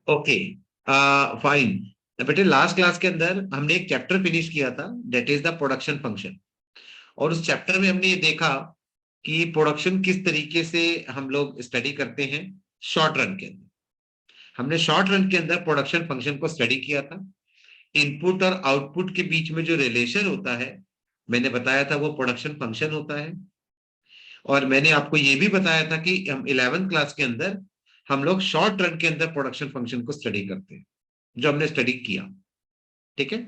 Okay, fine. बेटे last class के अंदर हमने एक चैप्टर फिनिश किया था, that is the production function. और उस चैप्टर में हमने ये देखा कि प्रोडक्शन किस तरीके से हम लोग स्टडी करते हैं शॉर्ट रन के अंदर। हमने शॉर्ट रन के अंदर प्रोडक्शन फंक्शन को स्टडी किया था। इनपुट और आउटपुट के बीच में जो रिलेशन होता है, मैंने बताया था वो प्रोडक्शन फंक्शन होता है। और मैंने आपको ये भी बताया था कि हम 11th क्लास के अंदर हम लोग शॉर्ट रन के अंदर प्रोडक्शन फंक्शन को स्टडी करते हैं, जो हमने स्टडी किया। ठीक है,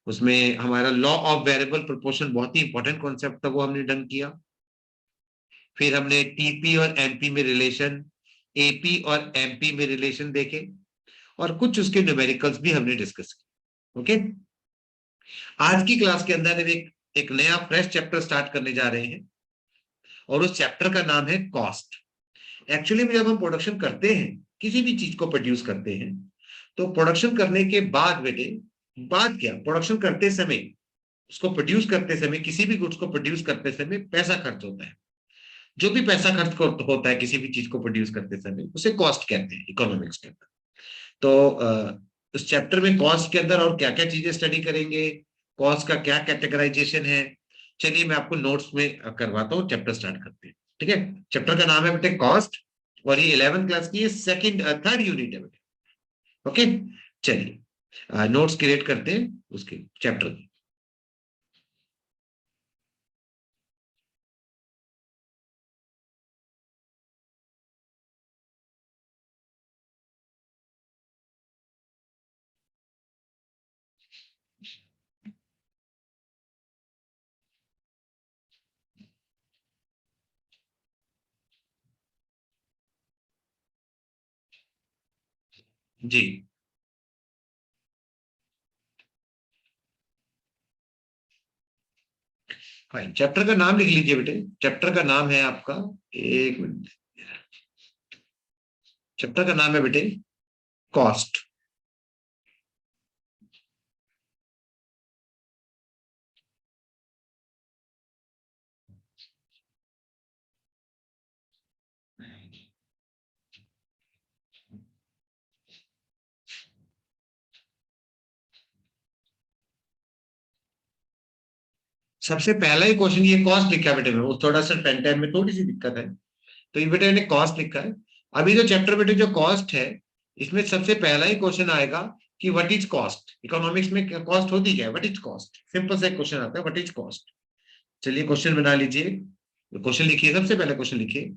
उसमें हमारा लॉ ऑफ वेरिएबल प्रोपोर्शन बहुत ही इंपॉर्टेंट कॉन्सेप्ट था, वो हमने डन किया। फिर हमने टीपी और एमपी में रिलेशन, एपी और एमपी में रिलेशन देखे, और कुछ उसके न्यूमेरिकल्स भी हमने डिस्कस किए। ओके, आज की क्लास के अंदर एक नया फ्रेश चैप्टर स्टार्ट करने जा रहे हैं, और उस चैप्टर का नाम है कॉस्ट। एक्चुअली में जब हम प्रोडक्शन करते हैं, किसी भी चीज को प्रोड्यूस करते हैं, तो प्रोडक्शन करने के बाद बेटे, बाद क्या, प्रोडक्शन करते समय, उसको प्रोड्यूस करते समय, किसी भी गुड्स को प्रोड्यूस करते समय पैसा खर्च होता है। जो भी पैसा खर्च होता है किसी भी चीज को प्रोड्यूस करते समय, उसे कॉस्ट कहते हैं इकोनॉमिक्स के अंदर। तो उस चैप्टर में कॉस्ट के अंदर और क्या क्या चीजें स्टडी करेंगे, कॉस्ट का क्या कैटेगराइजेशन है, चलिए मैं आपको नोट्स में करवाता हूँ। चैप्टर स्टार्ट करते हैं। ठीक है, चैप्टर का नाम है बेटे कॉस्ट, और ये 11th क्लास की सेकंड थर्ड यूनिट है बेटे। ओके, चलिए नोट्स क्रिएट करते हैं उसके चैप्टर की। जी, फाइन। चैप्टर का नाम लिख लीजिए बेटे, चैप्टर का नाम है आपका, एक मिनट, चैप्टर का नाम है बेटे कॉस्ट। सबसे पहला ही क्वेश्चन ये कॉस्ट लिखा है बेटे में, वो थोड़ा सा पेन टाइम में थोड़ी सी दिक्कत है, तो ये बेटे मैंने कॉस्ट लिखा है। अभी जो चैप्टर बेटे जो कॉस्ट है, इसमें सबसे पहला ही क्वेश्चन आएगा कि व्हाट इज कॉस्ट। इकोनॉमिक्स में कॉस्ट होती क्या है, व्हाट इज कॉस्ट, सिंपल सा क्वेश्चन आता है, व्हाट इज कॉस्ट। चलिए क्वेश्चन बना लीजिए, क्वेश्चन लिखिए, सबसे पहले क्वेश्चन लिखिए।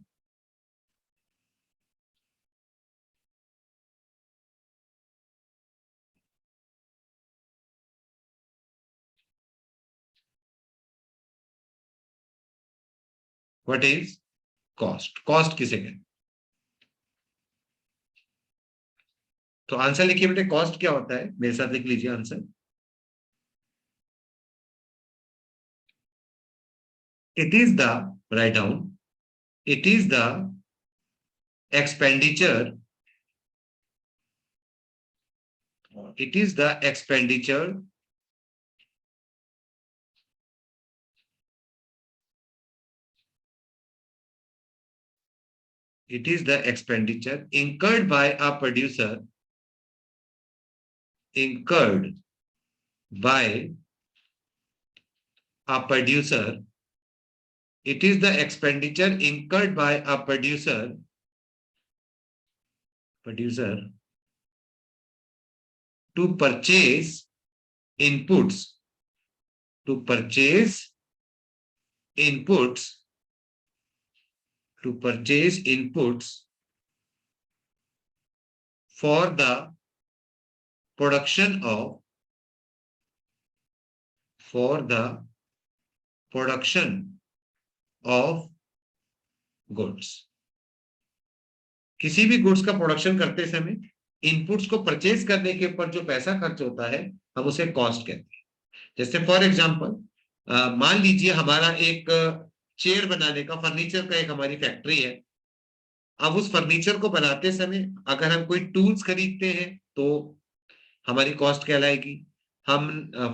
व्हाट इज कॉस्ट, कॉस्ट किसे कहते हैं। तो आंसर लिखिए बेटे, कॉस्ट क्या होता है, मेरे साथ लिख लीजिए answer. It is the, write down, it is the expenditure, it is the expenditure it is the expenditure incurred by a producer, incurred by a producer, it is the expenditure incurred by a producer to purchase inputs, to purchase inputs, to purchase inputs for the production of, for the production of goods। किसी भी goods का production करते समय inputs को purchase करने के ऊपर जो पैसा खर्च होता है, हम उसे कॉस्ट कहते हैं। जैसे फॉर एग्जांपल, मान लीजिए हमारा एक चेयर बनाने का, फर्नीचर का एक हमारी फैक्ट्री है। अब उस फर्नीचर को बनाते समय अगर हम कोई टूल्स खरीदते हैं तो हमारी कॉस्ट कहलाएगी। हम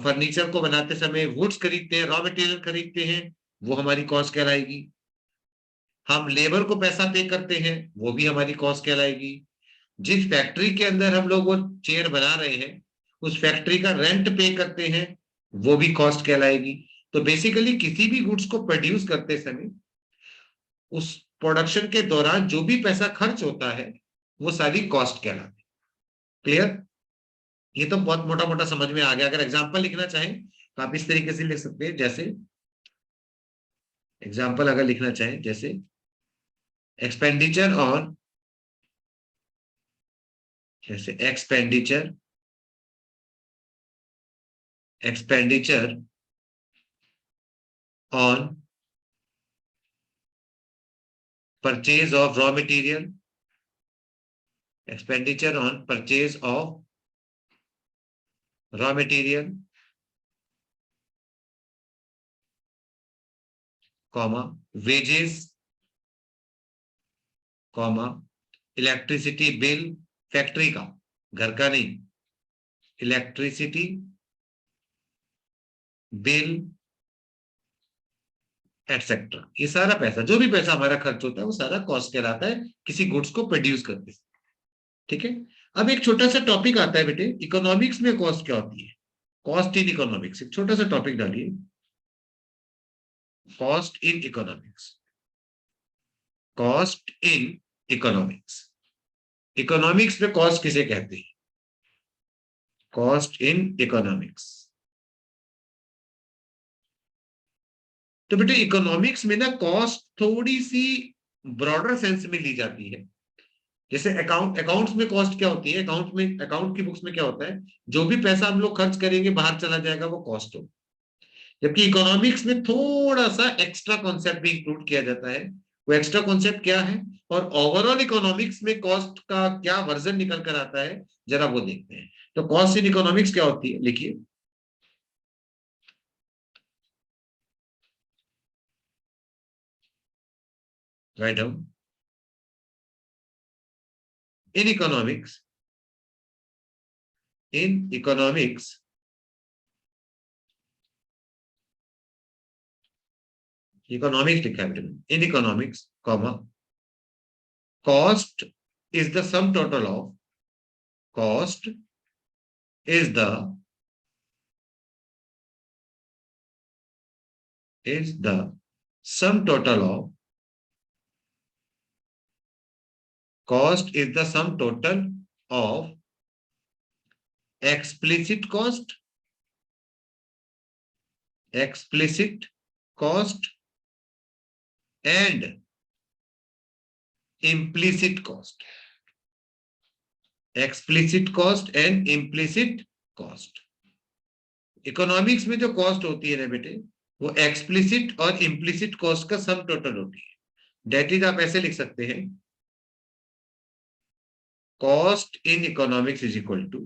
फर्नीचर को बनाते समय वुड्स खरीदते हैं, रॉ मटेरियल खरीदते हैं, वो हमारी कॉस्ट कहलाएगी। हम लेबर को पैसा पे करते हैं, वो भी हमारी कॉस्ट कहलाएगी। जिस फैक्ट्री के अंदर हम लोग वो चेयर बना रहे हैं, उस फैक्ट्री का रेंट पे करते हैं, वो भी कॉस्ट कहलाएगी। तो बेसिकली किसी भी गुड्स को प्रोड्यूस करते समय उस प्रोडक्शन के दौरान जो भी पैसा खर्च होता है वो सारी कॉस्ट कहलाती है। क्लियर? ये तो बहुत मोटा मोटा समझ में आ गया। अगर एग्जांपल लिखना चाहें तो आप इस तरीके से लिख सकते हैं, जैसे एग्जांपल अगर लिखना चाहें, जैसे एक्सपेंडिचर ऑन, जैसे expenditure on purchase of raw material, expenditure on purchase of raw material, comma wages, comma electricity bill, factory का, घर का नहीं, इलेक्ट्रिसिटी बिल एटसेट्रा। ये सारा पैसा, जो भी पैसा हमारा खर्च होता है वो सारा कॉस्ट कहलाता है किसी गुड्स को प्रोड्यूस करते। ठीक है। अब एक छोटा सा टॉपिक आता है बेटे, इकोनॉमिक्स में कॉस्ट क्या होती है? कॉस्ट इन इकोनॉमिक्स, एक छोटा सा टॉपिक डालिए, cost in economics, cost in economics. Economics में कॉस्ट किसे कहते हैं? Cost in economics. तो बेटे इकोनॉमिक्स में ना कॉस्ट थोड़ी सी ब्रॉडर सेंस में ली जाती है। जैसे अकाउंट्स में कॉस्ट क्या होती है? अकाउंट की बुक्स में क्या होता है? जो भी पैसा हम लोग खर्च करेंगे बाहर चला जाएगा, वो कॉस्ट हो। जबकि इकोनॉमिक्स में थोड़ा सा एक्स्ट्रा कॉन्सेप्ट भी इंक्लूड किया जाता है। वो एक्स्ट्रा कॉन्सेप्ट क्या है और ओवरऑल इकोनॉमिक्स में कॉस्ट का क्या वर्जन निकल कर आता है, जरा वो देखते हैं। तो कॉस्ट इन इकोनॉमिक्स क्या होती है, लिखिए। Write down. In economics, in economics, economics लिखा है in economics, comma cost is the sum total of, cost is the, is the sum total of, cost is the sum total of explicit cost, explicit cost and implicit cost, explicit cost and implicit cost। Economics में जो cost होती है ना बेटे, वो explicit और implicit cost का sum total होती है। डेट इज, आप ऐसे लिख सकते हैं, cost in economics is equal to,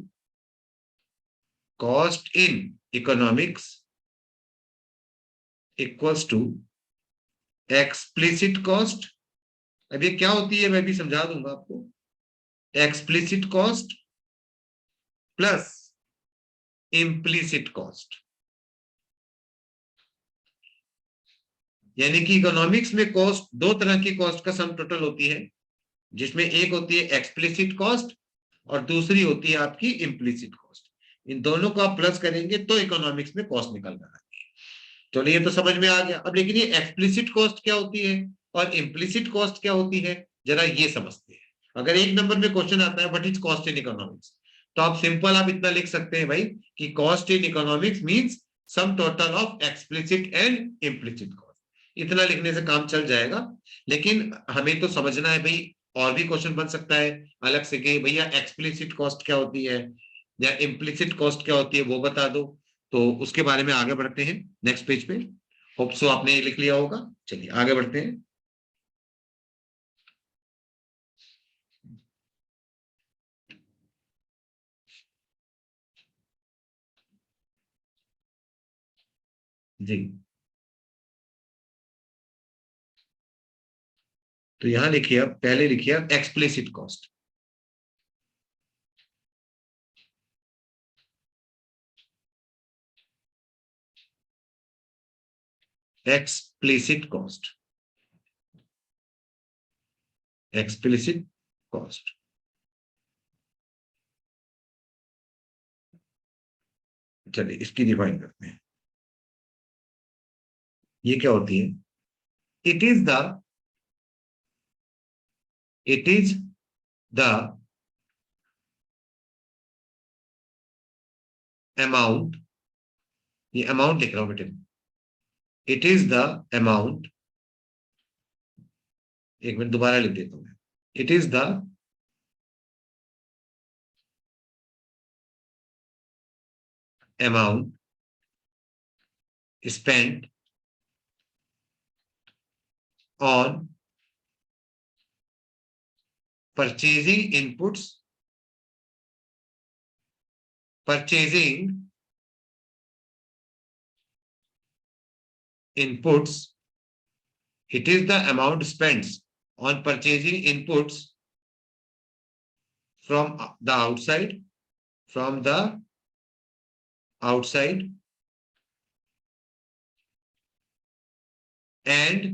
cost in economics equals to explicit cost. अब ये क्या होती है मैं भी समझा दूंगा आपको। Explicit cost plus implicit cost, यानी कि इकोनॉमिक्स में कॉस्ट, दो तरह की कॉस्ट का सम टोटल होती है, जिसमें एक होती है एक्सप्लिसिट कॉस्ट और दूसरी होती है आपकी इम्प्लिसिट कॉस्ट। इन दोनों को आप प्लस करेंगे तो इकोनॉमिक्स में कॉस्ट निकल कर आती है। चलिए ये तो समझ में आ गया। अब लेकिन ये एक्सप्लिसिट कॉस्ट क्या होती है और इम्प्लिसिट कॉस्ट क्या होती है, जरा ये समझते हैं। अगर एक नंबर में क्वेश्चन आता है what is cost in economics, तो आप सिंपल आप इतना लिख सकते हैं भाई कि cost in economics means sum total of explicit and implicit cost. इतना लिखने से काम चल जाएगा। लेकिन हमें तो समझना है भाई, और भी क्वेश्चन बन सकता है अलग से कि भैया एक्सप्लिसिट कॉस्ट क्या होती है या इम्प्लिसिट कॉस्ट क्या होती है, वो बता दो। तो उसके बारे में आगे बढ़ते हैं नेक्स्ट पेज पे। होप सो आपने लिख लिया होगा। चलिए आगे बढ़ते हैं। जी, तो यहां लिखिए, अब पहले लिखिए explicit cost. Explicit cost, explicit cost. चलिए इसकी डिफाइन करते हैं। ये क्या होती है? It is the it is the amount, ये अमाउंट लिख रहा हूं बेटे, इट इज द अमाउंट, एक मिनट दोबारा लिख देता हूं। It is the amount spent on purchasing inputs, purchasing inputs, it is the amount spent on purchasing inputs from the outside, from the outside, and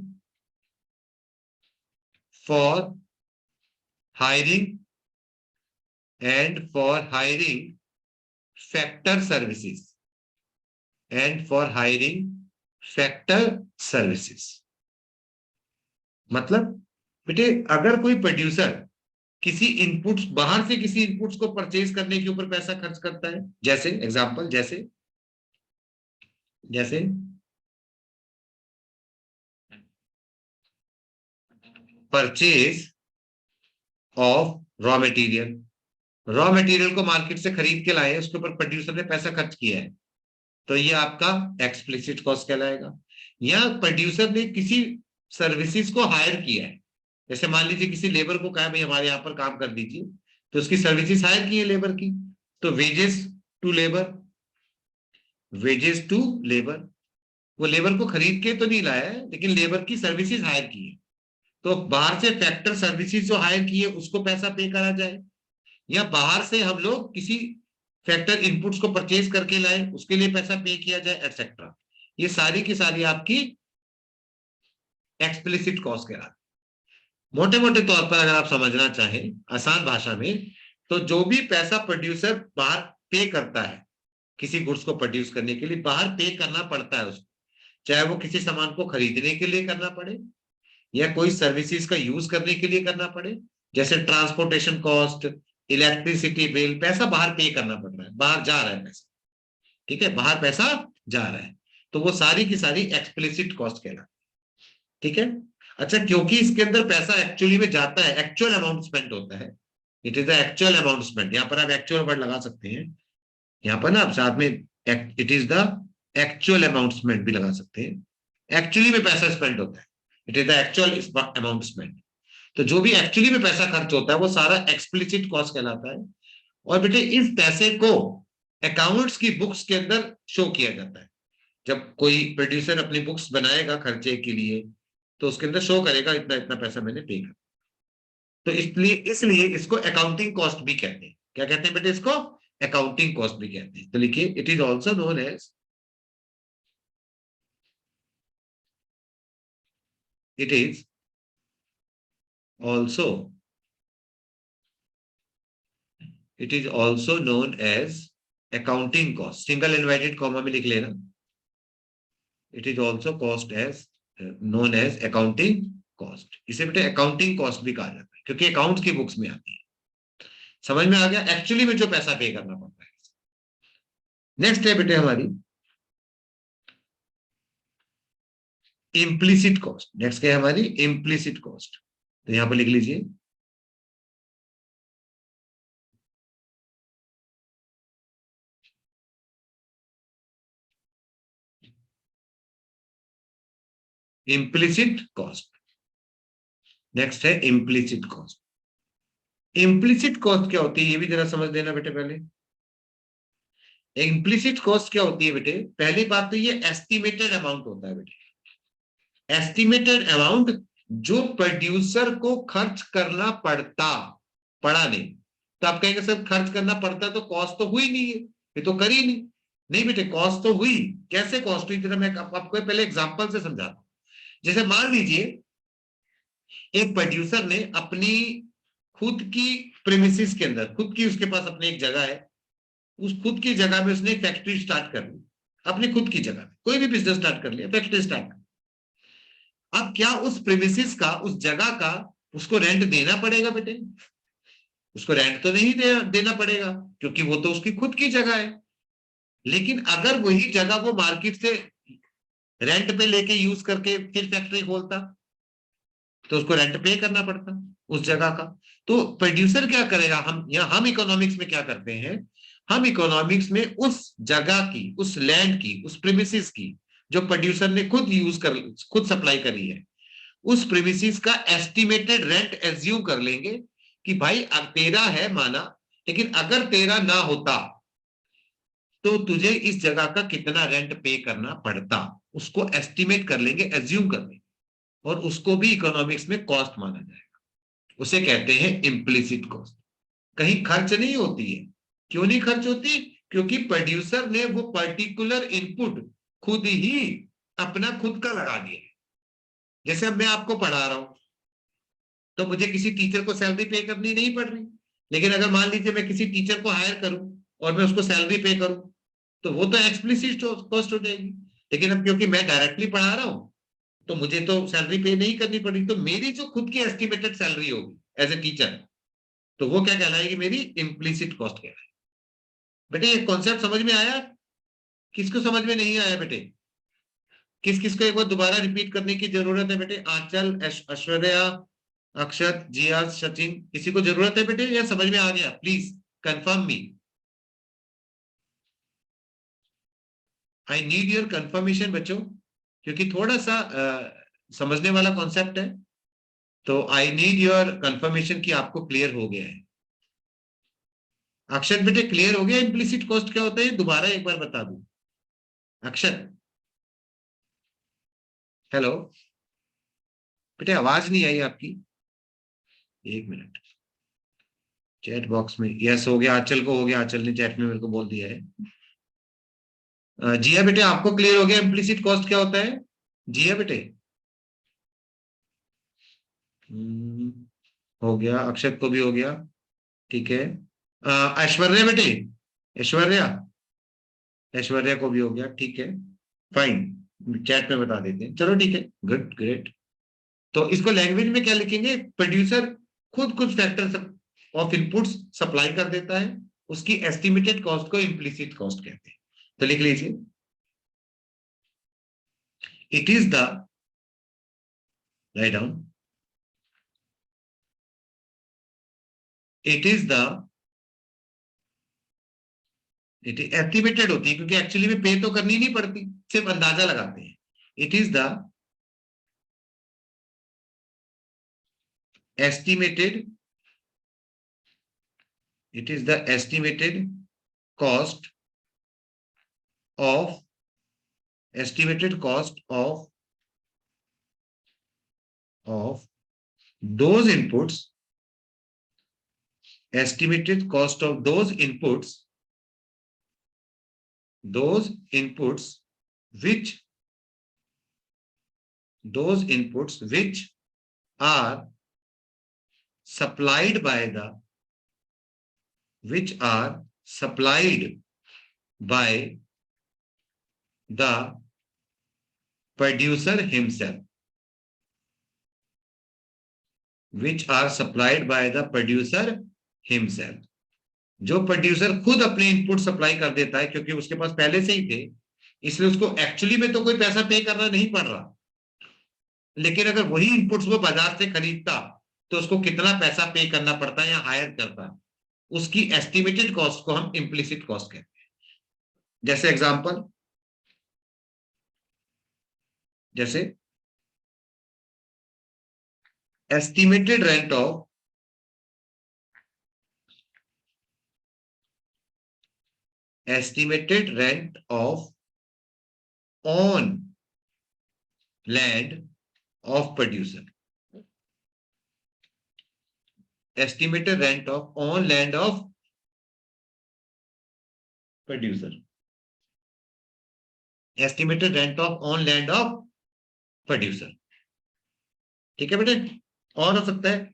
for hiring, and for hiring factor services, and for hiring factor services। मतलब बेटे अगर कोई producer किसी inputs, बाहर से किसी inputs को purchase करने के ऊपर पैसा खर्च करता है, जैसे एग्जांपल, जैसे जैसे purchase of raw material, raw material को मार्केट से खरीद के लाए, उसके ऊपर प्रोड्यूसर ने पैसा खर्च किया है, तो ये आपका एक्सप्लिसिट कॉस्ट कहलाएगा। या प्रोड्यूसर ने किसी सर्विसेज को हायर किया है, जैसे मान लीजिए किसी लेबर को कहा भाई हमारे यहाँ पर काम कर दीजिए, तो उसकी सर्विसेज हायर की है लेबर की, तो wages to labour, wages to labour, वो लेबर को खरीद के तो नहीं लाया है लेकिन लेबर की सर्विसेज हायर की है, तो बाहर से फैक्टर सर्विसेज जो हायर की है उसको पैसा पे करा जाए, या बाहर से हम लोग किसी फैक्टर इनपुट्स को परचेज करके लाए उसके लिए पैसा पे किया जाए, एटसेट्रा। ये सारी की सारी आपकी एक्सप्लिसिट कॉस्ट कहलाती है। मोटे मोटे तौर पर अगर आप समझना चाहें आसान भाषा में, तो जो भी पैसा प्रोड्यूसर बाहर पे करता है किसी गुड्स को प्रोड्यूस करने के लिए, बाहर पे करना पड़ता है उसको, चाहे वो किसी सामान को खरीदने के लिए करना पड़े या कोई सर्विसेज का यूज करने के लिए करना पड़े, जैसे ट्रांसपोर्टेशन कॉस्ट, इलेक्ट्रिसिटी बिल, पैसा बाहर पे करना पड़ रहा है, बाहर जा रहा है पैसा, ठीक है, बाहर पैसा जा रहा है, तो वो सारी की सारी एक्सप्लिसिट कॉस्ट कहलाती है, ठीक है। अच्छा, क्योंकि इसके अंदर पैसा एक्चुअली में जाता है, एक्चुअल अमाउंट स्पेंड होता है, it is the actual amount spend, यहाँ पर आप एक्चुअल वर्ड लगा सकते हैं, यहाँ पर ना आप साथ में it is the actual amount spend भी लगा सकते हैं, एक्चुअली में पैसा स्पेंड होता है, it is the actual amount spend. तो जो भी एक्चुअली में पैसा खर्च होता है वो सारा एक्सप्लिसिट कॉस्ट कहलाता है। और बेटे इस पैसे को अकाउंट्स की बुक्स के अंदर शो किया जाता है, जब कोई प्रोड्यूसर अपनी बुक्स बनाएगा खर्चे के लिए तो उसके अंदर शो करेगा इतना इतना पैसा मैंने पे कर, तो इसलिए इसलिए इसको अकाउंटिंग कॉस्ट भी कहते हैं। क्या कहते हैं बेटे? इसको अकाउंटिंग कॉस्ट भी कहते हैं। तो लिखिए it is also known as, it is also it is also known as accounting cost, single inverted comma में लिख लेना, it is also cost as known as accounting cost। इसे बेटे अकाउंटिंग कॉस्ट भी कहा जाता है क्योंकि अकाउंट्स की बुक्स में आती है। समझ में आ गया? एक्चुअली में जो पैसा पे करना पड़ता है। नेक्स्ट है बेटे हमारी इम्प्लिसिट कॉस्ट। नेक्स्ट क्या है हमारी? Implicit cost. तो यहां पर लिख लीजिए इम्प्लिसिट कॉस्ट। नेक्स्ट है इम्प्लिसिट कॉस्ट। इम्प्लिसिट कॉस्ट क्या होती है ये भी जरा समझ लेना बेटे पहले। इम्प्लिसिट कॉस्ट क्या होती है बेटे? पहली बात तो ये एस्टिमेटेड अमाउंट होता है बेटे, एस्टिमेटेड अमाउंट जो प्रोड्यूसर को खर्च करना पड़ा नहीं। तो आप कहेंगे सर खर्च करना पड़ता तो कॉस्ट तो हुई नहीं है, ये तो करी नहीं। नहीं बेटे, कॉस्ट तो हुई। कैसे कॉस्ट हुई जरा मैं आपको पहले एग्जांपल से समझाता हूं। जैसे मान लीजिए एक प्रोड्यूसर ने अपनी खुद की प्रेमिसेस के अंदर, खुद की उसके पास अपनी एक जगह है, उस खुद की जगह में उसने फैक्ट्री स्टार्ट कर ली, अपनी खुद की जगह में कोई भी बिजनेस स्टार्ट कर लिया, फैक्ट्री स्टार्ट कर। अब क्या उस प्रीमिसेस का, उस जगह का उसको रेंट देना पड़ेगा बेटे? उसको रेंट तो नहीं देना पड़ेगा, क्योंकि वो तो उसकी खुद की जगह है। लेकिन अगर वही जगह वो मार्केट से रेंट पे लेके यूज करके फिर फैक्ट्री खोलता, तो उसको रेंट पे करना पड़ता उस जगह का। तो प्रोड्यूसर क्या करेगा, हम इकोनॉमिक्स में क्या करते हैं, हम इकोनॉमिक्स में उस जगह की, उस लैंड की, उस प्रीमिसेस की जो प्रोड्यूसर ने खुद सप्लाई करी है, उस प्रीमिसेस का एस्टिमेटेड रेंट एज्यूम कर लेंगे कि भाई अब तेरा है माना, लेकिन अगर तेरा ना होता तो तुझे इस जगह का कितना रेंट पे करना पड़ता, उसको एस्टिमेट कर लेंगे, एज्यूम कर लेंगे, और उसको भी इकोनॉमिक्स में कॉस्ट माना जाएगा। उसे कहते हैं इम्प्लिसिट कॉस्ट। कहीं खर्च नहीं होती है। क्यों नहीं खर्च होती? क्योंकि प्रोड्यूसर ने वो पर्टिकुलर इनपुट खुद ही अपना खुद का लगा दिया है। जैसे अब मैं आपको पढ़ा रहा हूं, तो मुझे किसी टीचर को सैलरी पे करनी नहीं पड़ रही। लेकिन अगर मान लीजिए मैं किसी टीचर को हायर करूं और मैं उसको सैलरी पे करूं, तो वो तो एक्सप्लिसिट कॉस्ट हो जाएगी। लेकिन अब क्योंकि मैं डायरेक्टली पढ़ा रहा हूं, तो मुझे तो सैलरी पे नहीं करनी पड़ी, तो मेरी जो खुद की एस्टिमेटेड सैलरी होगी एज ए टीचर, तो वो क्या कहलाएगी, मेरी इम्प्लिसिट कॉस्ट कहलाएगी। बेटे ये कॉन्सेप्ट समझ में आया? किसको समझ में नहीं आया बेटे? किस किस को एक बार दोबारा रिपीट करने की जरूरत है बेटे? आंचल, ऐश्वर्या, अक्षत, जिया, सचिन, किसी को जरूरत है बेटे या समझ में आ गया? Please confirm me. I need your confirmation बच्चों, क्योंकि थोड़ा सा समझने वाला कॉन्सेप्ट है। तो आई नीड योर कंफर्मेशन कि आपको क्लियर हो गया है। अक्षत बेटे क्लियर हो गया इम्प्लिसिट कॉस्ट क्या होता है? दोबारा एक बार बता दूं। अक्षत, हेलो बेटे, आवाज नहीं आई आपकी। एक मिनट, चैट बॉक्स में यस हो गया, आंचल को हो गया, आंचल ने चैट में मेरे को बोल दिया है। जिया बेटे आपको क्लियर हो गया इम्प्लिसिट कॉस्ट क्या होता है? जिया बेटे, हो गया, अक्षत को भी हो गया, ठीक है। ऐश्वर्या बेटे, ऐश्वर्या, ऐश्वर्या को भी हो गया, ठीक है, फाइन, चैट में बता देते हैं, चलो ठीक है, गुड, ग्रेट। तो इसको लैंग्वेज में क्या लिखेंगे? प्रोड्यूसर खुद कुछ फैक्टर ऑफ इनपुट्स सप्लाई कर देता है, उसकी एस्टिमेटेड कॉस्ट को इम्प्लिसिट कॉस्ट कहते हैं। तो लिख लीजिए, it is the, write down, it is the, it estimated होती है क्योंकि एक्चुअली में पे तो करनी नहीं पड़ती, सिर्फ अंदाजा लगाते हैं। It is the estimated, it is the estimated cost of, estimated cost of those inputs, estimated cost of those inputs which, those inputs which are supplied by the, which are supplied by the producer himself, which are supplied by the producer himself। जो producer खुद अपने input supply कर देता है, क्योंकि उसके पास पहले से ही थे, इसलिए उसको एक्चुअली में तो कोई पैसा पे करना नहीं पड़ रहा। लेकिन अगर वही इनपुट्स वो बाजार से खरीदता, तो उसको कितना पैसा पे करना पड़ता है या हायर करता, उसकी एस्टिमेटेड कॉस्ट को हम इम्प्लिसिट कॉस्ट कहते हैं। जैसे एग्जांपल, जैसे estimated rent of, estimated rent of on land of producer, estimated rent of on land of producer, estimated rent of on land of producer। ठीक है बेटे, और हो सकता है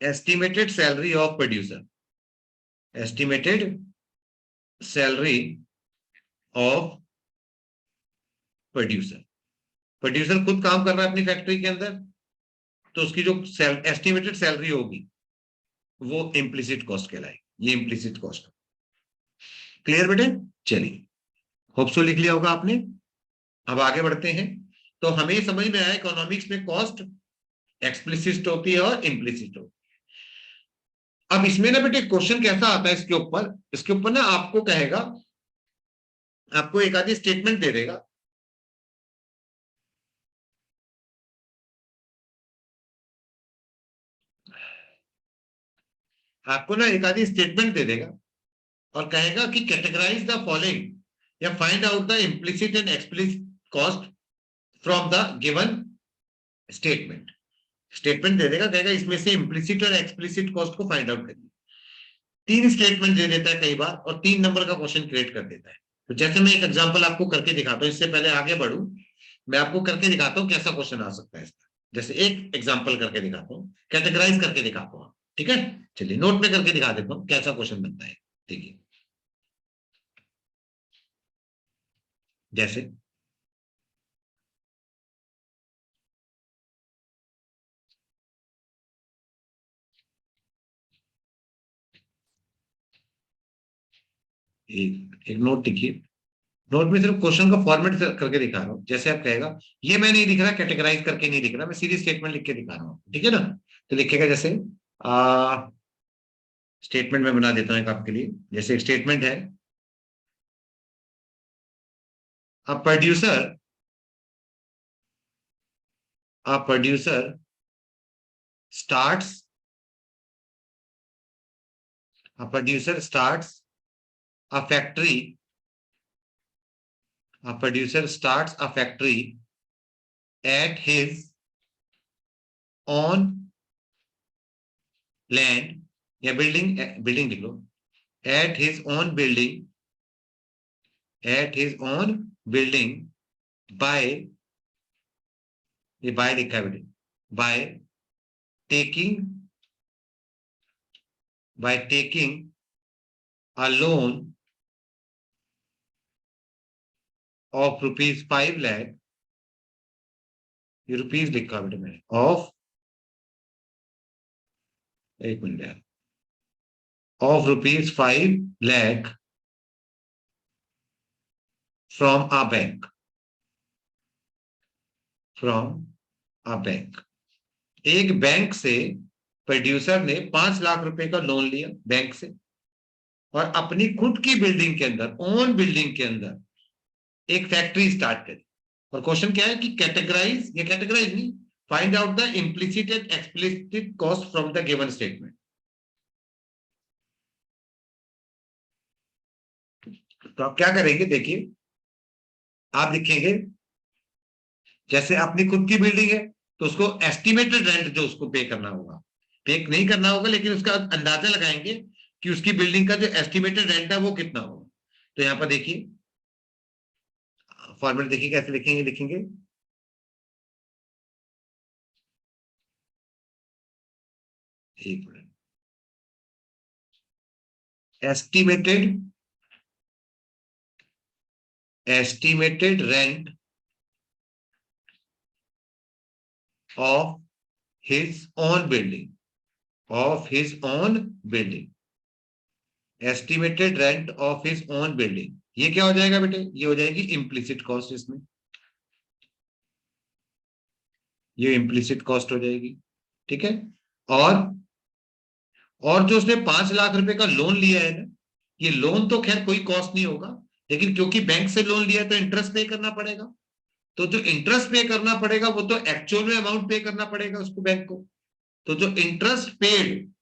estimated salary of producer, estimated salary of producer. Producer खुद काम कर रहा है अपनी फैक्ट्री के अंदर, तो उसकी जो एस्टिमेटेड सैलरी होगी वो इम्प्लिसिट कॉस्ट कहलाएगी। ये इम्प्लिसिट कॉस्ट। क्लियर बेटे? चलिए, होप सो लिख लिया होगा आपने। अब आगे बढ़ते हैं। तो हमें समझ में आया इकोनॉमिक्स में कॉस्ट एक्सप्लिसिट होती है और इम्प्लिसिट होती है। अब इसमें ना बेटे क्वेश्चन कैसा आता है इसके ऊपर ना आपको कहेगा, आपको एक आधी स्टेटमेंट दे देगा, आपको ना एक आधी स्टेटमेंट दे देगा और कहेगा कि कैटेगराइज द फॉलोइंग या find out the implicit and explicit cost from the given statement. Statement दे देगा, कहेगा इसमें से इम्प्लिसिट और एक्सप्लिसिट कॉस्ट को फाइंड आउट करिए। 3 स्टेटमेंट दे देता है कई बार और 3 नंबर का क्वेश्चन क्रिएट कर देता है। तो जैसे मैं एक एग्जांपल आपको करके दिखाता हूँ, इससे पहले आगे बढ़ूं मैं आपको करके दिखाता हूँ कैसा क्वेश्चन आ सकता है इसका। जैसे एक एग्जांपल करके दिखाता हूँ, कैटेगराइज करके दिखाता हूँ, ठीक है? चलिए नोट में करके दिखा देता हूँ कैसा क्वेश्चन बनता है। देखिए जैसे एक नोट लिखिए। नोट में सिर्फ क्वेश्चन का फॉर्मेट करके दिखा रहा हूँ। जैसे आप कहेगा ये मैं नहीं लिख रहा, कैटेगराइज करके नहीं लिख रहा, मैं सीधी स्टेटमेंट लिख के दिखा रहा हूँ, ठीक है ना? तो लिखेगा जैसे स्टेटमेंट में बना देता हूँ एक आपके लिए। जैसे एक स्टेटमेंट है, a producer starts starts a factory a producer starts a factory at his own land या बिल्डिंग लिख लो, at his own building by, ये बाय लिखा है बेटे, by taking a loan of rupees 5 lakh, ये रुपीज लिखा बेटे मैंने, ऑफ, एक मिनट यार, of rupees 5 lakh from a bank, एक बैंक से प्रोड्यूसर ने 5 लाख रुपए का लोन लिया बैंक से और अपनी खुद की बिल्डिंग के अंदर, ओन बिल्डिंग के अंदर एक फैक्ट्री स्टार्ट करी। और क्वेश्चन क्या है कि कैटेगराइज नहीं, find out the implicit and explicit cost from the given statement. तो आप क्या करेंगे, देखिए आप लिखेंगे जैसे अपनी खुद की बिल्डिंग है तो उसको एस्टिमेटेड रेंट जो उसको पे करना होगा, पे नहीं करना होगा लेकिन उसका अंदाजा लगाएंगे कि उसकी बिल्डिंग का जो एस्टिमेटेड रेंट है वो कितना होगा। तो यहां पर देखिए फॉर्मेट देखिए कैसे लिखेंगे एक minute, estimated rent of his own building, estimated rent of his own building, ये क्या हो जाएगा बेटे, ये हो जाएगी इम्प्लिसिट कॉस्ट। इसमें ये इम्प्लिसिट कॉस्ट हो जाएगी, ठीक है? और जो उसने 5 लाख रुपए का लोन लिया है ना, ये लोन तो खैर कोई कॉस्ट नहीं होगा, लेकिन क्योंकि बैंक से लोन लिया है तो इंटरेस्ट पे करना पड़ेगा। तो जो इंटरेस्ट पे करना पड़ेगा वो तो एक्चुअल में अमाउंट पे करना पड़ेगा उसको, बैंक को। तो जो interest paid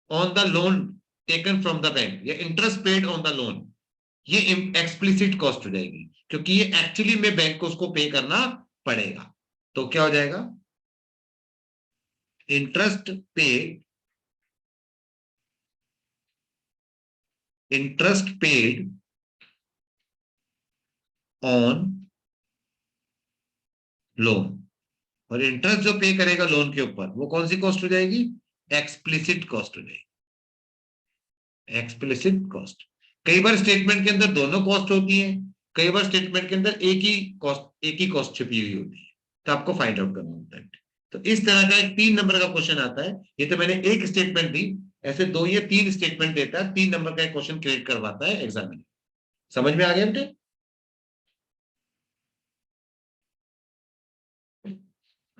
on the loan taken from the bank या interest paid on the loan, ये एक्सप्लिसिट कॉस्ट हो जाएगी क्योंकि ये एक्चुअली में बैंक को उसको पे करना पड़ेगा। तो क्या हो जाएगा, इंटरेस्ट पेड ऑन लोन, और इंटरेस्ट जो पे करेगा लोन के ऊपर वो कौन सी कॉस्ट हो जाएगी, एक्सप्लिसिट कॉस्ट हो जाएगी। Explicit cost. कई बार स्टेटमेंट के अंदर दोनों कॉस्ट होती हैं, कई बार स्टेटमेंट के अंदर एक ही कॉस्ट छिपी हुई होती है, तो आपको फाइंड आउट करना होता है। तो इस तरह का एक 3 नंबर का क्वेश्चन आता है। ये तो मैंने एक स्टेटमेंट दी, ऐसे 2 या 3 स्टेटमेंट देता है, 3 नंबर का एक क्वेश्चन क्रिएट करवाता है एग्जामिनर। समझ में आ गया बेटे?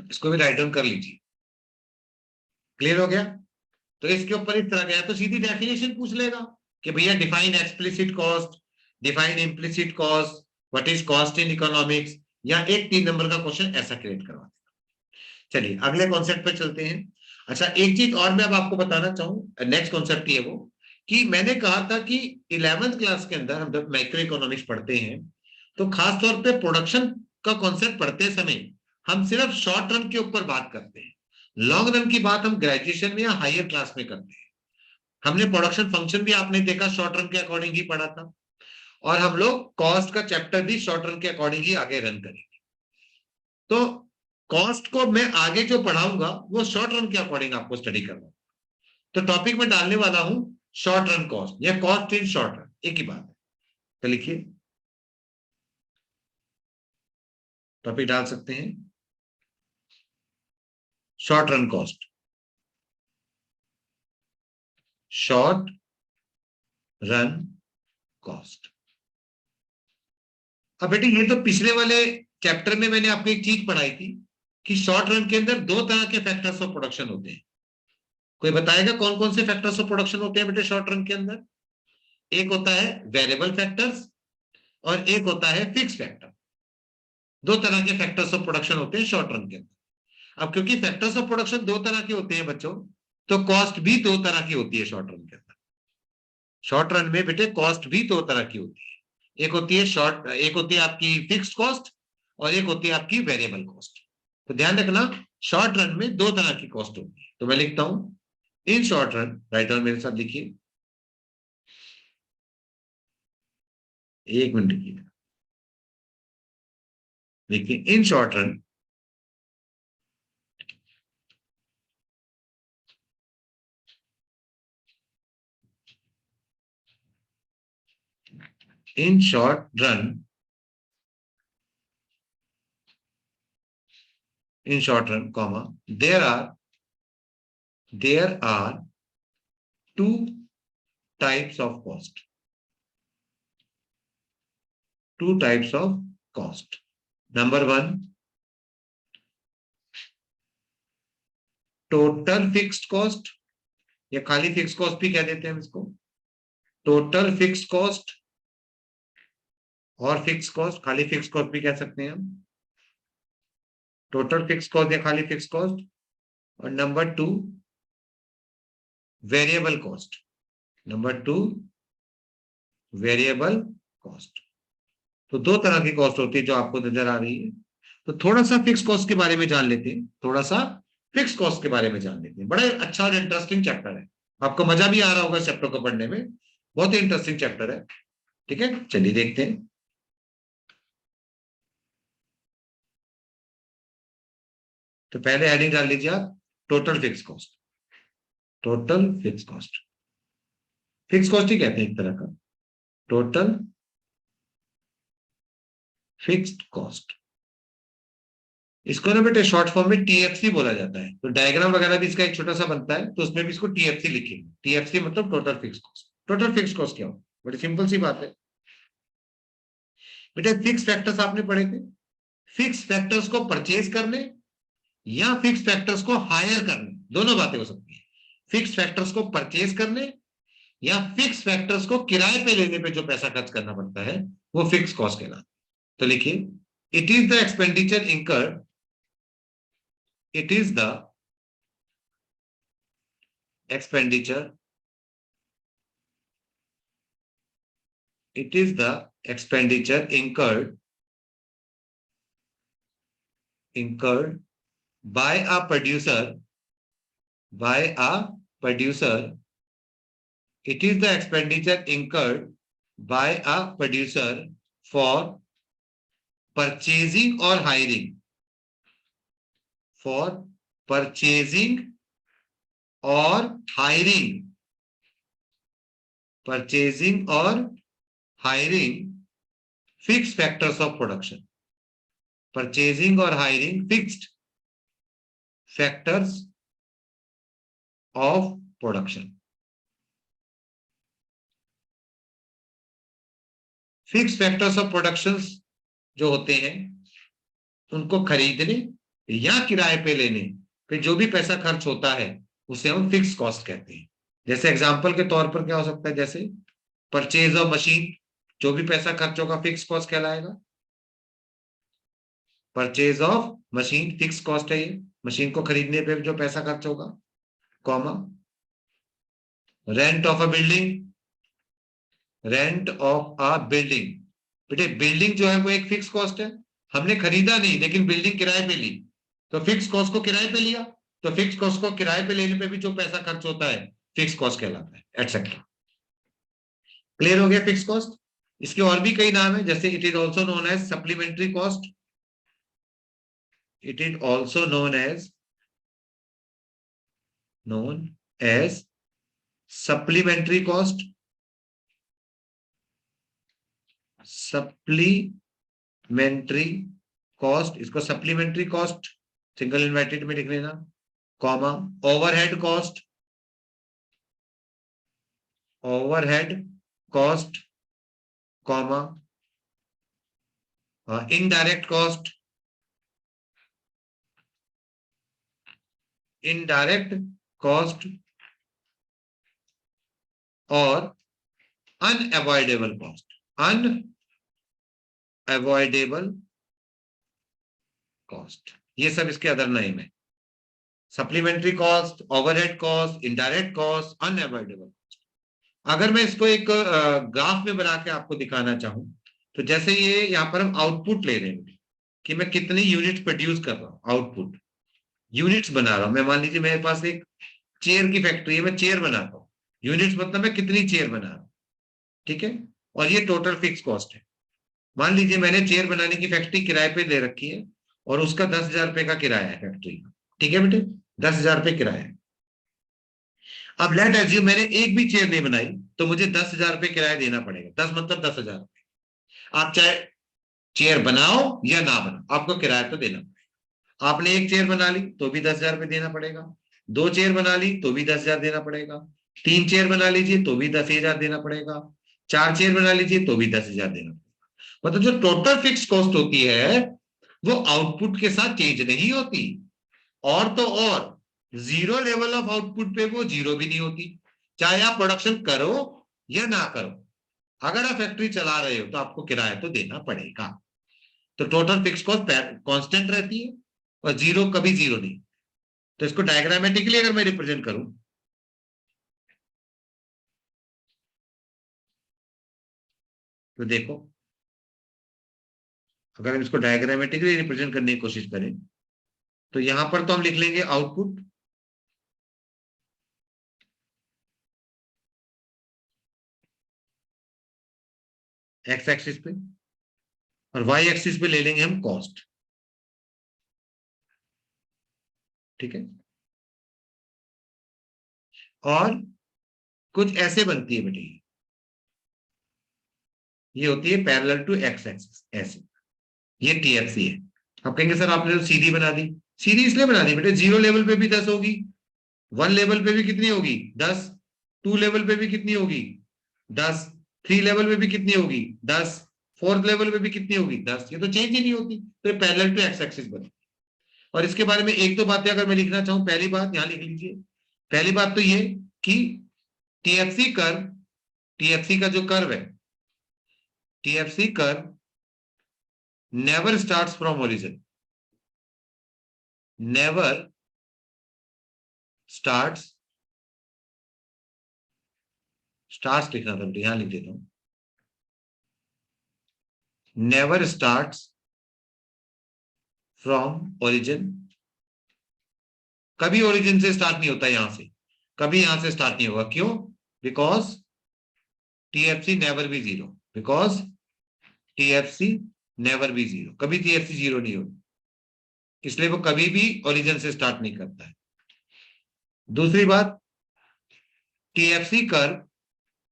इसको भी राइट डाउन कर लीजिए। क्लियर हो गया? तो इसके ऊपर इस तरह का तो सीधी डेफिनेशन पूछ लेगा कि भैया define explicit cost, define implicit cost, what is cost in economics, या एक 3 नंबर का क्वेश्चन ऐसा क्रिएट करवा देगा। चलिए अगले कॉन्सेप्ट पे चलते हैं। अच्छा, एक चीज और मैं अब आपको बताना चाहूँ, नेक्स्ट कॉन्सेप्ट ये वो कि मैंने कहा था कि 11th क्लास के अंदर हम जब माइक्रो इकोनॉमिक्स पढ़ते हैं तो खास तौर पे प्रोडक्शन का कॉन्सेप्ट पढ़ते समय हम सिर्फ शॉर्ट रन के ऊपर बात करते हैं। लॉन्ग रन की बात हम ग्रेजुएशन में या हायर क्लास में करते हैं। हमने प्रोडक्शन फंक्शन भी आपने देखा शॉर्ट रन के अकॉर्डिंग ही पढ़ा था, और हम लोग कॉस्ट का चैप्टर भी शॉर्ट रन के अकॉर्डिंग ही आगे रन करेंगे। तो कॉस्ट को मैं आगे जो पढ़ाऊंगा वो शॉर्ट रन के अकॉर्डिंग आपको स्टडी करना। तो टॉपिक में डालने वाला हूं शॉर्ट रन कॉस्ट या कॉस्ट इन शॉर्ट रन, एक ही बात है। तो लिखिए, टॉपिक डाल सकते हैं short run cost, short run cost. अब बेटे ये तो पिछले वाले चैप्टर में मैंने आपको एक चीज पढ़ाई थी कि शॉर्ट रन के अंदर 2 तरह के फैक्टर्स ऑफ प्रोडक्शन होते हैं। कोई बताएगा कौन कौन से फैक्टर्स ऑफ प्रोडक्शन होते हैं बेटे शॉर्ट रन के अंदर? एक होता है वेरिएबल फैक्टर्स और एक होता है फिक्स फैक्टर। 2 तरह के फैक्टर्स ऑफ प्रोडक्शन होते हैं शॉर्ट रन के अंदर। अब क्योंकि फैक्टर्स ऑफ प्रोडक्शन 2 तरह के होते हैं बच्चों, तो कॉस्ट भी 2 तरह की होती है शॉर्ट रन के अंदर। शॉर्ट रन में बेटे कॉस्ट भी 2 तरह की होती है। एक होती है आपकी फिक्स्ड कॉस्ट और एक होती है आपकी वेरिएबल कॉस्ट। तो ध्यान रखना, शॉर्ट रन में 2 तरह की कॉस्ट होती है। तो मैं लिखता हूं in short run, write down मेरे साथ लिखिए, 1 मिनट की देखिए। In short run in short run, comma, there are 2 types of cost. 2 types of cost. Number 1, total fixed cost, या खाली फिक्स कॉस्ट भी कह देते हैं इसको। टोटल फिक्स कॉस्ट और फिक्स कॉस्ट, खाली फिक्स कॉस्ट भी कह सकते हैं हम। टोटल फिक्स कॉस्ट या खाली फिक्स कॉस्ट। और number 2, variable cost. Number 2, variable cost. तो 2 तरह की कॉस्ट होती है जो आपको नजर आ रही है। तो थोड़ा सा फिक्स कॉस्ट के बारे में जान लेते हैं, थोड़ा सा फिक्स कॉस्ट के बारे में जान लेते हैं। बड़ा अच्छा और इंटरेस्टिंग चैप्टर है, आपको मजा भी आ रहा होगा चैप्टर को पढ़ने में, बहुत ही इंटरेस्टिंग चैप्टर है। ठीक है, चलिए देखते हैं। तो पहले हेडिंग डाल लीजिए आप, total fix cost. Total fix cost, fix cost ही कहते हैं एक तरह का, टोटल फिक्स्ड कॉस्ट। इसको ना बेटे शॉर्ट फॉर्म में टीएफसी बोला जाता है। तो डायग्राम वगैरह भी इसका एक छोटा सा बनता है, तो उसमें भी इसको टीएफसी लिखेंगे। टीएफसी मतलब total fix cost. Total fix cost क्या हो? बड़ी सिंपल सी बात है बेटा, फिक्स फैक्टर्स आपने पढ़े थे। फिक्स फैक्टर्स को परचेज करने या फिक्स फैक्टर्स को हायर करने, दोनों बातें हो सकती है। फिक्स फैक्टर्स को परचेज करने या फिक्स फैक्टर्स को किराए पे लेने पे जो पैसा खर्च करना पड़ता है वो फिक्स कॉस्ट कहलाता है। तो लिखिए, it is the expenditure incurred, it is the expenditure, it is the expenditure incurred by a producer, it is the expenditure incurred by a producer for purchasing or hiring, for purchasing or hiring purchasing और hiring fixed factors of production, purchasing और hiring fixed factors of production. Fixed factors of production जो होते हैं उनको खरीदने या किराए पे लेने पे जो भी पैसा खर्च होता है उसे हम फिक्स कॉस्ट कहते हैं। जैसे एग्जांपल के तौर पर क्या हो सकता है, जैसे परचेज ऑफ मशीन, जो भी पैसा खर्च होगा फिक्स कॉस्ट कहलाएगा। Purchase of machine fix cost है, ये मशीन को खरीदने पे जो पैसा खर्च होगा, comma rent of a building, rent of a building, बेटे बिल्डिंग जो है वो एक फिक्स कॉस्ट है, हमने खरीदा नहीं लेकिन बिल्डिंग किराए पे ली, तो फिक्स कॉस्ट को किराए पे लिया, तो फिक्स कॉस्ट को किराए पे लेने पे भी जो पैसा खर्च होता है फिक्स कॉस्ट कहलाता है, एटसेट्रा। क्लियर हो गया फिक्स कॉस्ट। इसके और भी कई नाम है, जैसे it is also known as supplementary cost, it is also known as supplementary cost, supplementary cost, इसको सप्लीमेंट्री कॉस्ट सिंगल इन्वर्टेड में लिख लेना, comma overhead cost, overhead cost, comma indirect cost, indirect cost और अनअवॉइडेबल कॉस्ट, अनअवॉइडेबल कॉस्ट, ये सब इसके other name है। Supplementary cost, overhead cost, indirect cost, unavoidable cost. अगर मैं इसको एक ग्राफ में बना के आपको दिखाना चाहूं, तो जैसे ये यहाँ पर हम आउटपुट ले रहे हैं कि मैं कितनी यूनिट प्रोड्यूस कर रहा हूँ, आउटपुट यूनिट्स बना रहा हूं मैं, मान लीजिए मेरे पास एक चेयर की फैक्ट्री है, मैं चेयर बनाता हूँ, यूनिट्स मतलब मैं कितनी चेयर बना रहा हूँ, ठीक है, और ये टोटल फिक्स कॉस्ट है। मान लीजिए मैंने चेयर बनाने की फैक्ट्री किराए पे दे रखी है और उसका 10,000 रुपए का किराया है फैक्ट्री का, ठीक है बेटे, 10,000 रुपए किराया है। अब लेट एज्यूम मैंने एक भी चेयर नहीं बनाई, तो मुझे 10,000 रुपए किराया देना पड़ेगा, 10 मतलब 10,000 रुपए। आप चाहे चेयर बनाओ या ना बनाओ, आपको किराया तो देना पड़ेगा। आपने एक चेयर बना ली तो भी 10,000 रुपए देना पड़ेगा, दो चेयर बना ली तो भी 10,000 देना पड़ेगा, तीन चेयर बना लीजिए तो भी 10,000 देना पड़ेगा, चार चेयर बना लीजिए तो भी 10,000 देना पड़ेगा। मतलब जो टोटल फिक्स कॉस्ट होती है वो आउटपुट के साथ चेंज नहीं होती, और तो और जीरो लेवल ऑफ आउटपुट पे वो जीरो भी नहीं होती, चाहे आप प्रोडक्शन करो या ना करो। अगर आप फैक्ट्री चला रहे हो तो आपको किराया तो देना पड़ेगा। तो टोटल फिक्स कॉस्ट कांस्टेंट रहती है और जीरो कभी जीरो नहीं। तो इसको डायग्रामेटिकली अगर मैं रिप्रेजेंट करूं तो देखो, अगर हम इसको डायग्रामेटिकली रिप्रेजेंट करने की कोशिश करें तो यहां पर तो हम लिख लेंगे आउटपुट, एक्स एक्सिस पे, और वाई एक्सिस पे ले लेंगे हम कॉस्ट, ठीक है। और कुछ ऐसे बनती है बेटी, ये होती है पैरेलल टू एक्स एक्सिस, ऐसे, ये टीएफसी है। आप कहेंगे सर आपने तो सीधी बना दी, सीधी इसलिए बना दी बेटे, जीरो लेवल पे भी 10 होगी, वन लेवल पे भी कितनी होगी 10, टू लेवल पे भी कितनी होगी 10, थ्री लेवल पे भी कितनी होगी 10, फोर्थ लेवल पे भी कितनी होगी 10, ये तो चेंज ही नहीं होती, तो ये पैरेलल टू एक्स एक्सिस बनी। और इसके बारे में एक दो बातें अगर मैं लिखना चाहूं, पहली बात यहां लिख लीजिए, पहली बात तो ये कि टीएफसी कर्व, टीएफसी का जो कर्व है, TFC curve never starts from origin, never starts, starts लिखना था, यहां लिख देता हूं, नेवर स्टार्ट्स फ्रॉम ओरिजिन, कभी ओरिजिन से स्टार्ट नहीं होता, यहां से कभी यहां से स्टार्ट नहीं होगा, क्यों? Because TFC never be zero, because TFC never be zero, कभी टीएफसी जीरो नहीं होगी, इसलिए वो कभी भी ओरिजिन से स्टार्ट नहीं करता है। दूसरी बात, टीएफसी कर्व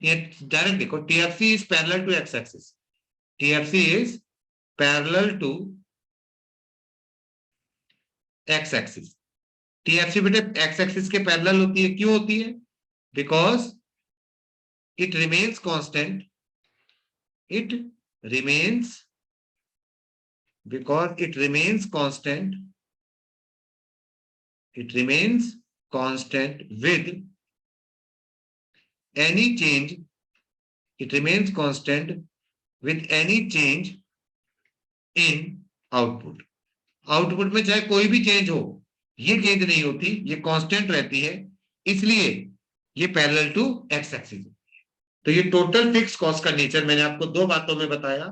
ये डायरेक्ट देखो, TFC is parallel to X axis, TFC is parallel to X axis. TFC बेटे एक्स एक्सिस के पैरेलल होती है, क्यों होती है? Because it remains constant, it remains, because it remains constant, it remains constant with any change, it remains constant with any change in output। Output में चाहे कोई भी चेंज हो, ये चेंज नहीं होती, ये कांस्टेंट रहती है, इसलिए ये पैरेलल टू एक्स एक्सिस। तो ये टोटल फिक्स कॉस्ट का नेचर मैंने आपको दो बातों में बताया,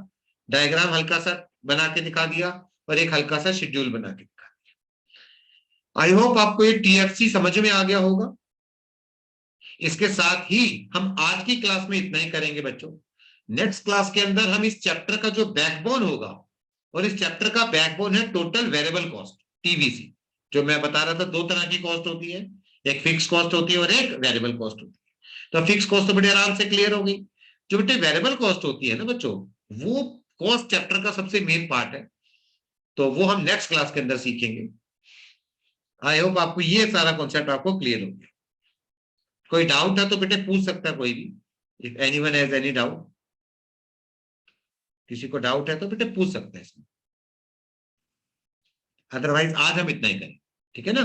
डायग्राम हल्का सा बना के दिखा दिया और एक हल्का सा शेड्यूल बना के दिखा दिया। आई होप आपको ये टीएफसी समझ में आ गया होगा। इसके साथ ही हम आज की क्लास में इतना ही करेंगे बच्चों। नेक्स्ट क्लास के अंदर हम इस चैप्टर का जो बैकबोन होगा, और इस चैप्टर का बैकबोन है टोटल वेरिएबल कॉस्ट, टीवीसी। जो मैं बता रहा था, दो तरह की कॉस्ट होती है, एक फिक्स कॉस्ट होती है और एक वेरिएबल कॉस्ट होती है। तो फिक्स कॉस्ट तो बड़े आराम से क्लियर हो गई। जो बेटे वेरिएबल कॉस्ट होती है ना बच्चों, वो कॉस्ट चैप्टर का सबसे मेन पार्ट है, तो वो हम नेक्स्ट क्लास के अंदर सीखेंगे। आई होप आपको ये सारा कॉन्सेप्ट आपको क्लियर हो गया। कोई डाउट है तो बेटे पूछ सकता है कोई भी, if anyone has any doubt, किसी को डाउट है तो बेटे पूछ सकते हैं इसमें, अदरवाइज आज हम इतना ही करें, ठीक है ना।